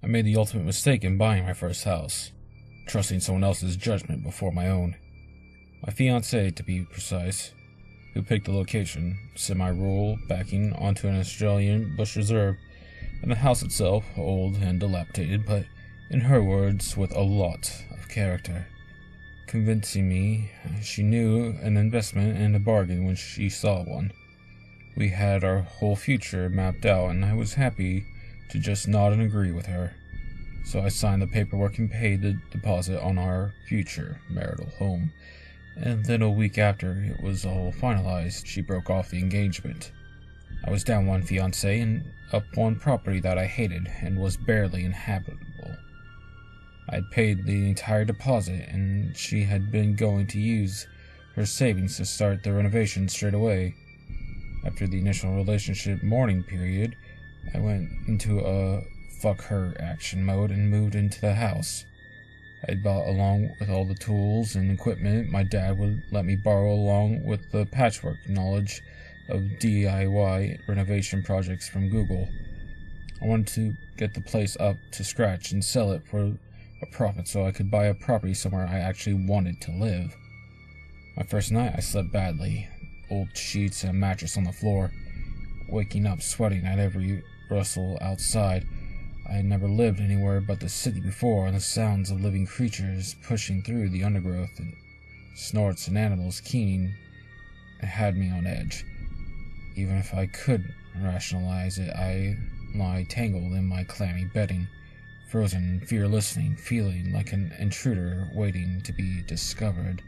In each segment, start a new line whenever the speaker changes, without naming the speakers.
made the ultimate mistake in buying my first house, trusting someone else's judgment before my own. My fiancée, to be precise, who picked the location, semi-rural, backing onto an Australian bush reserve, and the house itself, old and dilapidated, but, in her words, with a lot of character, convincing me she knew an investment and a bargain when she saw one. We had our whole future mapped out, and I was happy to just nod and agree with her. So I signed the paperwork and paid the deposit on our future marital home. And then a week after it was all finalized, she broke off the engagement. I was down one fiancé and up one property that I hated and was barely inhabitable. I had paid the entire deposit, and she had been going to use her savings to start the renovation straight away. After the initial relationship mourning period, I went into a fuck her action mode and moved into the house. I had bought along with all the tools and equipment my dad would let me borrow, along with the patchwork knowledge of DIY renovation projects from Google. I wanted to get the place up to scratch and sell it for a profit so I could buy a property somewhere I actually wanted to live. My first night I slept badly, old sheets and a mattress on the floor, waking up sweating at every rustle outside. I had never lived anywhere but the city before, and the sounds of living creatures pushing through the undergrowth and snorts and animals keening had me on edge. Even if I could rationalize it, I lie tangled in my clammy bedding, frozen, fear-listening, feeling like an intruder waiting to be discovered.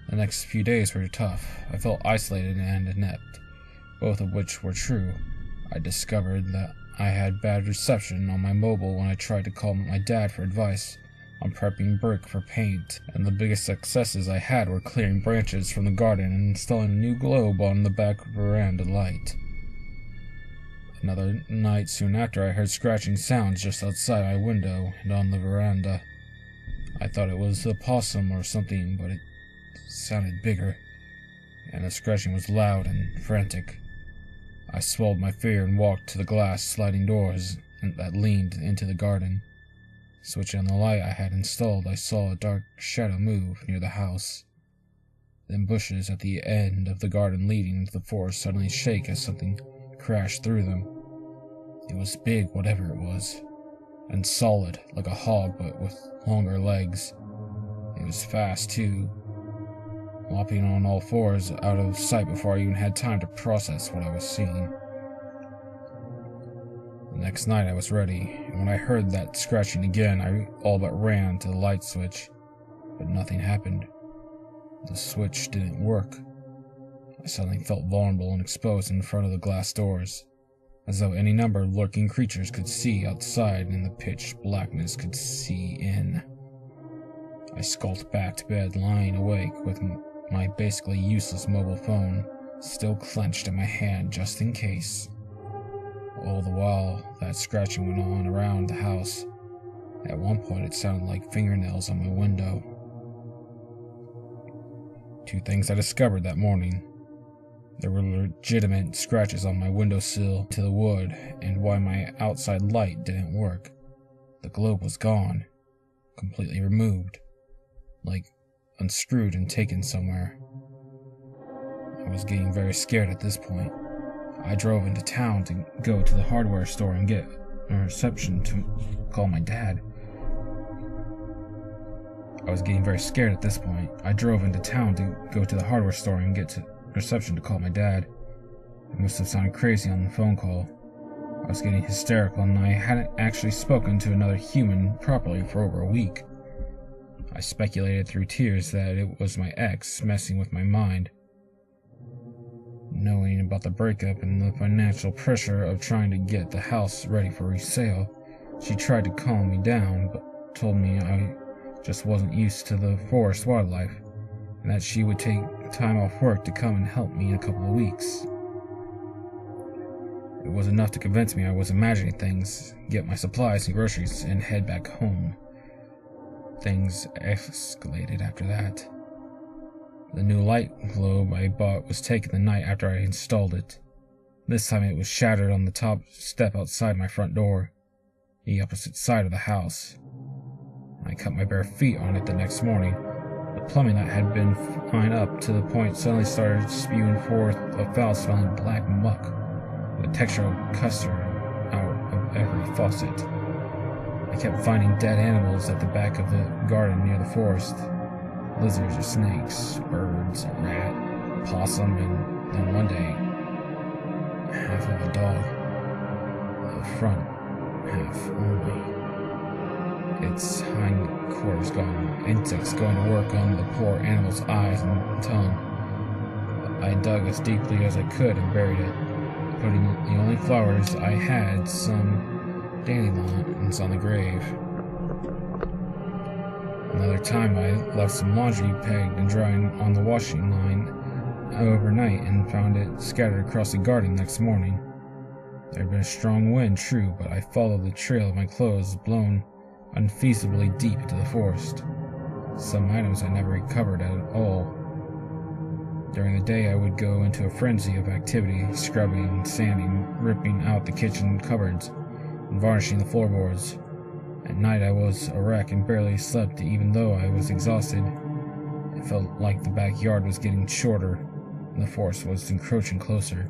The next few days were tough. I felt isolated and inept, both of which were true. I discovered that I had bad reception on my mobile when I tried to call my dad for advice on prepping brick for paint, and the biggest successes I had were clearing branches from the garden and installing a new globe on the back veranda light. Another night soon after, I heard scratching sounds just outside my window and on the veranda. I thought it was a possum or something, but it sounded bigger, and the scratching was loud and frantic. I swallowed my fear and walked to the glass sliding doors that leaned into the garden. Switching on the light I had installed, I saw a dark shadow move near the house. Then bushes at the end of the garden leading into the forest suddenly shake as something crashed through them. It was big, whatever it was, and solid, like a hog but with longer legs. It was fast, too, lopping on all fours out of sight before I even had time to process what I was seeing. The next night I was ready, and when I heard that scratching again, I all but ran to the light switch, but nothing happened. The switch didn't work. I suddenly felt vulnerable and exposed in front of the glass doors, as though any number of lurking creatures could see outside and the pitch blackness could see in. I skulked back to bed, lying awake with my basically useless mobile phone still clenched in my hand just in case. All the while, that scratching went on around the house. At one point, it sounded like fingernails on my window. Two things I discovered that morning. There were legitimate scratches on my windowsill to the wood, and why my outside light didn't work. The globe was gone, completely removed, like unscrewed and taken somewhere. I was getting very scared at this point. I drove into town to go to the hardware store and get a reception to call my dad. I was getting very scared at this point. I drove into town to go to the hardware store and get to reception to call my dad. It must have sounded crazy on the phone call. I was getting hysterical, and I hadn't actually spoken to another human properly for over a week. I speculated through tears that it was my ex messing with my mind. Knowing about the breakup and the financial pressure of trying to get the house ready for resale, she tried to calm me down, but told me I just wasn't used to the forest wildlife, and that she would take time off work to come and help me in a couple of weeks. It was enough to convince me I was imagining things, get my supplies and groceries, and head back home. Things escalated after that. The new light globe I bought was taken the night after I installed it. This time it was shattered on the top step outside my front door. the opposite side of the house. I cut my bare feet on it the next morning. The plumbing that had been fine up to the point suddenly started spewing forth a foul-smelling black muck, with a texture of custard out of every faucet. I kept finding dead animals at the back of the garden near the forest. Lizards or snakes, birds, a rat, possum, and then one day, half of a dog. The front half only. Its hind quarters gone, insects going to work on the poor animal's eyes and tongue. I dug as deeply as I could and buried it, putting the only flowers I had, some dandelions, on the grave. Another time I left some laundry pegged and drying on the washing line overnight and found it scattered across the garden next morning. There had been a strong wind, true, but I followed the trail of my clothes, blown unfeasibly deep into the forest. Some items I never recovered at all. During the day I would go into a frenzy of activity, scrubbing, sanding, ripping out the kitchen cupboards, and varnishing the floorboards. At night I was a wreck and barely slept, even though I was exhausted. It felt like the backyard was getting shorter, and the forest was encroaching closer.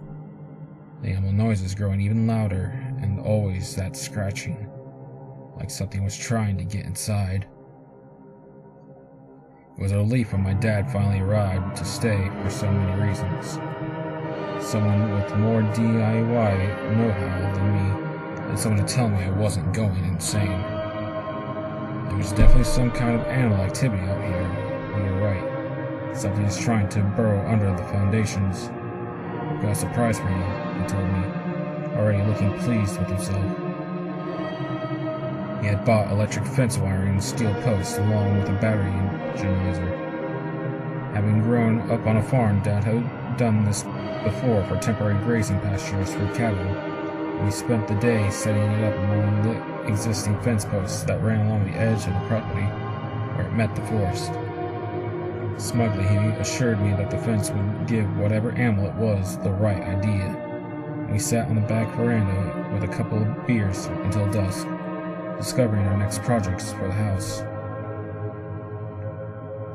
The animal noises growing even louder, and always that scratching, like something was trying to get inside. It was a relief when my dad finally arrived to stay for so many reasons. Someone with more DIY know-how than me, and someone to tell me I wasn't going insane. There was definitely some kind of animal activity out here. You were right. Something is trying to burrow under the foundations. I've got a surprise for you, he told me, already looking pleased with himself. He had bought electric fence wiring and steel posts along with a battery energizer. Having grown up on a farm, Dad had done this before for temporary grazing pastures for cattle. We spent the day setting it up among the existing fence posts that ran along the edge of the property where it met the forest. Smugly, he assured me that the fence would give whatever animal it was the right idea. We sat on the back veranda with a couple of beers until dusk, discovering our next projects for the house.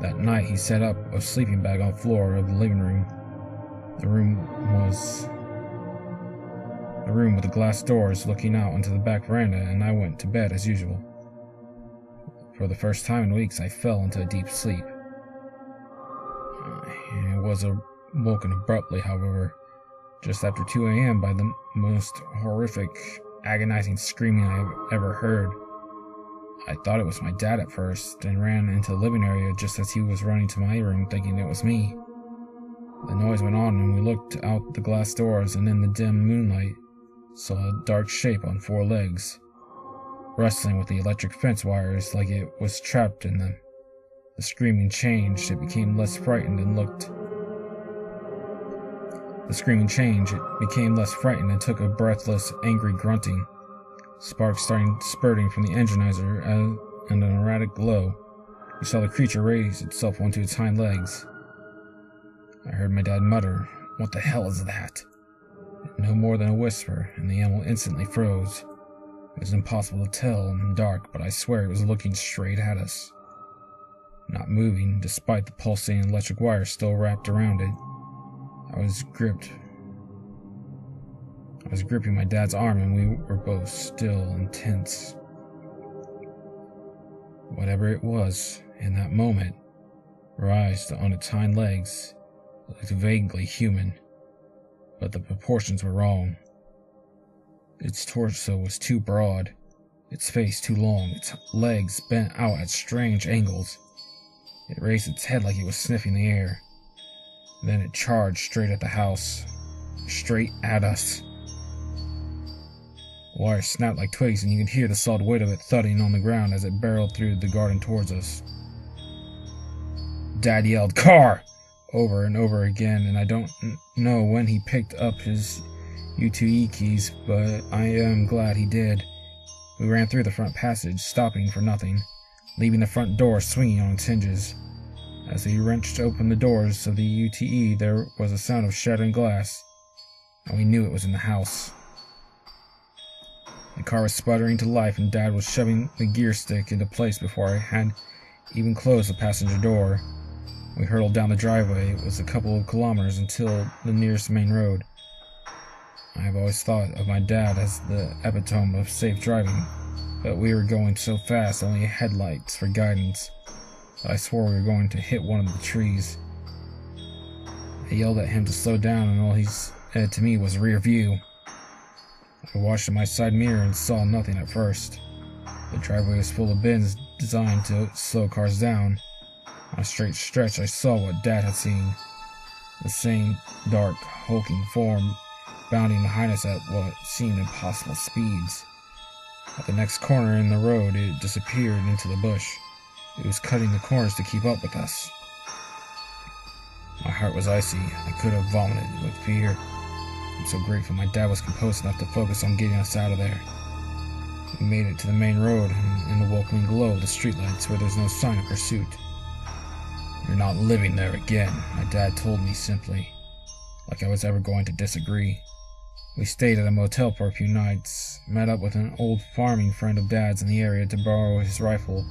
That night he set up a sleeping bag on the floor of the living room. The room with the glass doors looking out onto the back veranda, and I went to bed as usual. For the first time in weeks I fell into a deep sleep. I was woken abruptly, however, just after 2 a.m. by the most horrific, agonizing screaming I have ever heard. I thought it was my dad at first, and ran into the living area just as he was running to my room, thinking it was me. The noise went on, and we looked out the glass doors, and in the dim moonlight, saw a dark shape on 4 legs, wrestling with the electric fence wires like it was trapped in them. The screaming changed, it became less frightened and took a breathless, angry grunting. Sparks starting spurting from the energizer and an erratic glow. We saw the creature raise itself onto its hind legs. I heard my dad mutter, "What the hell is that?" No more than a whisper, and the animal instantly froze. It was impossible to tell in the dark, but I swear it was looking straight at us, not moving, despite the pulsing electric wire still wrapped around it. I was gripping my dad's arm, and we were both still and tense. Whatever it was, in that moment, raised on its hind legs, looked vaguely human, but the proportions were wrong. Its torso was too broad, its face too long, its legs bent out at strange angles. It raised its head like it was sniffing the air. Then it charged straight at the house. Straight at us. The wire snapped like twigs, and you could hear the solid weight of it thudding on the ground as it barreled through the garden towards us. Dad yelled, "Car!" over and over again, and I don't know when he picked up his U2E keys, but I am glad he did. We ran through the front passage, stopping for nothing, leaving the front door swinging on its hinges. As he wrenched open the doors of the UTE, there was a sound of shattering glass, and we knew it was in the house. The car was sputtering to life, and Dad was shoving the gear stick into place before I had even closed the passenger door. We hurtled down the driveway. It was a couple of kilometers until the nearest main road. I have always thought of my dad as the epitome of safe driving, but we were going so fast, only headlights for guidance, that I swore we were going to hit one of the trees. I yelled at him to slow down, and all he said to me was rear view. I watched in my side mirror and saw nothing at first. The driveway was full of bins designed to slow cars down. On a straight stretch, I saw what Dad had seen. The same dark, hulking form bounding behind us at what seemed impossible speeds. At the next corner in the road, it disappeared into the bush. It was cutting the corners to keep up with us. My heart was icy. I could have vomited with fear. I'm so grateful my dad was composed enough to focus on getting us out of there. We made it to the main road, and in the welcoming glow of the streetlights where there's no sign of pursuit. "You're not living there again," my dad told me simply, like I was ever going to disagree. We stayed at a motel for a few nights, met up with an old farming friend of Dad's in the area to borrow his rifle,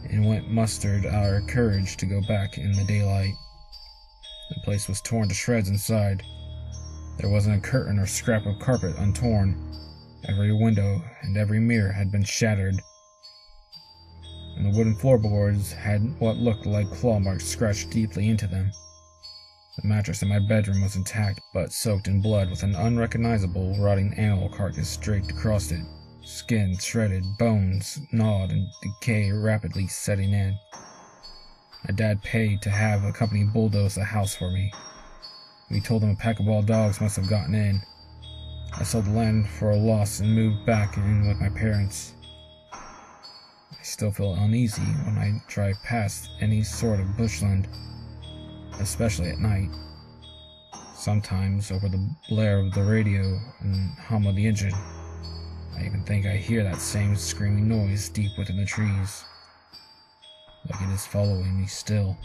and mustered our courage to go back in the daylight. The place was torn to shreds inside. There wasn't a curtain or scrap of carpet untorn. Every window and every mirror had been shattered, and the wooden floorboards had what looked like claw marks scratched deeply into them. The mattress in my bedroom was intact, but soaked in blood, with an unrecognizable, rotting animal carcass draped across it. Skin shredded, bones gnawed, and decay rapidly setting in. My dad paid to have a company bulldoze the house for me. We told him a pack of wild dogs must have gotten in. I sold the land for a loss and moved back in with my parents. I still feel uneasy when I drive past any sort of bushland, especially at night. Sometimes over the blare of the radio and hum of the engine, I even think I hear that same screaming noise deep within the trees, like it is following me still.